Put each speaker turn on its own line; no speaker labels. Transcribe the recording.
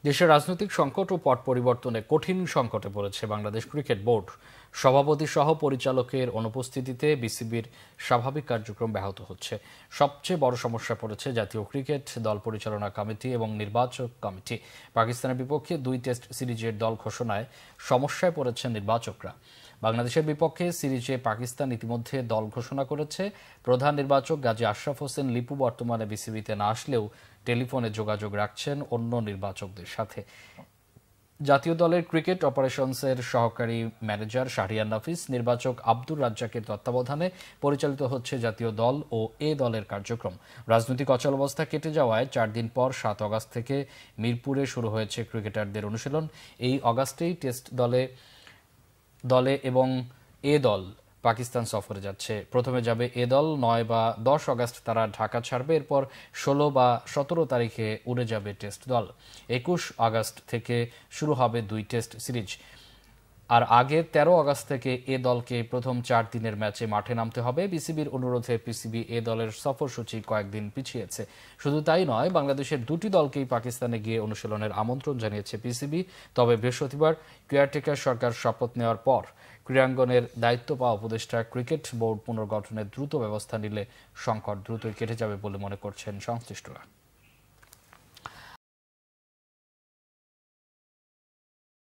দেশের রাজনৈতিক সংকট ও পট পরিবর্তনে কঠিন সংকটে পড়েছে বাংলাদেশ ক্রিকেট বোর্ড। সভাপতি সহ পরিচালকের অনুপস্থিতিতে বিসিবির স্বাভাবিক কার্যক্রম ব্যাহত হচ্ছে। সবচেয়ে বড় সমস্যা পড়েছে জাতীয় ক্রিকেট দল পরিচালনা কমিটি এবং নির্বাচক কমিটি। পাকিস্তানের বিপক্ষে 2 টেস্ট সিরিজের দল ঘোষণায় সমস্যায় পড়েছেন নির্বাচকরা। বাংলাদেশের বিপক্ষে সিরিজে পাকিস্তান ইতিমধ্যে দল ঘোষণা করেছে। প্রধান নির্বাচক গাজী আশরাফ হোসেন লিপু বর্তমানে বিসিবিতে না আসলেও টেলিফোনে যোগাযোগ রাখছেন অন্য নির্বাচকদের সাথে। জাতীয় দলের ক্রিকেট অপারেশনসের সহকারী ম্যানেজার শাহরিয়ার নাফিস, নির্বাচক আব্দুর রাজ্জাকের তত্ত্বাবধানে পরিচালিত হচ্ছে জাতীয় দল ও এ দলের কার্যক্রম। রাজনৈতিক অচলাবস্থা কেটে যাওয়ায় 4 দিন পর 7 আগস্ট থেকে মিরপুরে শুরু হয়েছে ক্রিকেটারদের অনুশীলন। এই আগস্টেই টেস্ট দলে এবং এ দল পাকিস্তান সফরে যাচ্ছে। প্রথমে যাবে এ দল, 9 বা 10 আগস্ট তারা ঢাকা ছাড়বে। এরপর 16 বা 17 তারিখে উড়ে যাবে টেস্ট দল। 21 আগস্ট থেকে শুরু হবে 2 টেস্ট সিরিজ। আর আগে 13 আগস্ট থেকে এ দলকে প্রথম 4 দিনের ম্যাচে মাঠে নামতে হবে। বিসিবির অনুরোধে পিসিবি এ দলের সফরসূচি কয়েকদিন পিছিয়েছে। শুধু তাই নয়, বাংলাদেশের 2টি দলকেই পাকিস্তানে গিয়ে অনুশীলনের আমন্ত্রণ জানিয়েছে পিসিবি। তবে বৃহস্পতিবার কেয়ারটেকার সরকার শপথ নেওয়ার পর ক্রীড়াঙ্গনের দায়িত্ব পাওয়া উপদেষ্টা ক্রিকেট বোর্ড পুনর্গঠনের দ্রুত ব্যবস্থা নিলে সংকট দ্রুতই কেটে যাবে বলে মনে করছেন সংশ্লিষ্টরা।